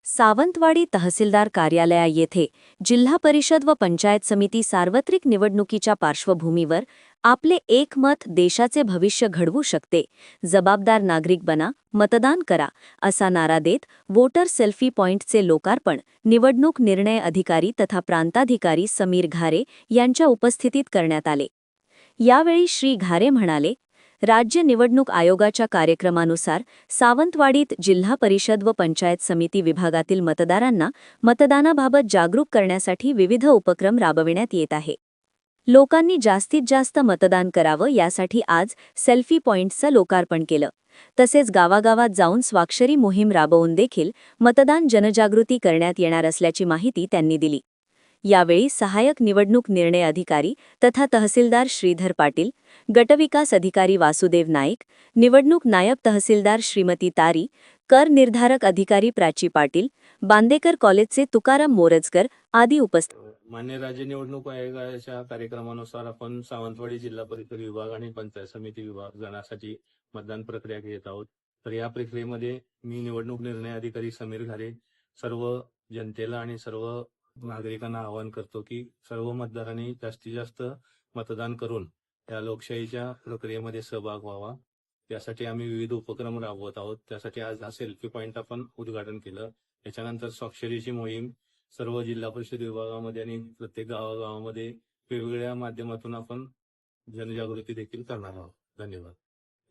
सावंतवाडी तहसीलदार कार्यालया येथे जिल्हा परिषद व पंचायत समिती सार्वत्रिक निवडणुकीच्या पार्श्वभूमीवर आपले एक मत देशाचे भविष्य घडवू शकते, जबाबदार नागरिक बना, मतदान करा असा नारा देत वोटर सेल्फी पॉइंटचे लोकार्पण निवडणूक निर्णय अधिकारी तथा प्रांताधिकारी समीर घारे यांच्या उपस्थितीत करण्यात आले। यावेळी श्री घारे म्हणाले, राज्य निवडणूक आयोगाच्या कार्यक्रमानुसार सावंतवाडीत जिल्हा परिषद व पंचायत समिती विभागातील मतदारांना मतदानाबाबत जागरूक करण्यासाठी विविध उपक्रम राबविण्यात येत आहे। लोकांनी जास्तीत जास्त मतदान करावं यासाठी आज सेल्फी पॉइंटचं लोकार्पण केलं। तसेच गावागावात जाऊन स्वाक्षरी मोहीम राबवून देखील मतदान जनजागृती करण्यात येणार असल्याची माहिती त्यांनी दिली। यावेळी सहाय्यक निवडणूक निर्णय अधिकारी तथा तहसीलदार श्रीधर पाटील, गटविकास अधिकारी वासुदेव नाईक, निवडणूक नायब तहसीलदार श्रीमती तारी, कर निर्धारक अधिकारी प्राची पाटील, बांदेकर कॉलेजचे तुकाराम मोरजकर आदी उपस्थित। मान्य राज्य निवडणूक आयोगाच्या कार्यक्रमानुसार आपण सावंतवाडी जिल्हा परिषद विभाग आणि पंचायत समिती विभाग जाण्यासाठी मतदान प्रक्रिया घेत आहोत। तर या प्रक्रियेमध्ये मी निवडणूक निर्णय अधिकारी समीर घारे सर्व जनतेला आणि सर्व नागरिकांना आवाहन करतो की सर्व मतदारांनी जास्तीत जास्त मतदान करून या लोकशाहीच्या प्रक्रियेमध्ये सहभाग व्हावा। त्यासाठी आम्ही विविध उपक्रम राबवत आहोत। त्यासाठी आज हा सेल्फी पॉइंट आपण उद्घाटन केलं। त्याच्यानंतर स्वाक्षरीची मोहीम सर्व जिल्हा परिषद विभागामध्ये आणि प्रत्येक गावागावामध्ये वेगवेगळ्या माध्यमातून आपण जनजागृती देखील करणार आहोत। धन्यवाद।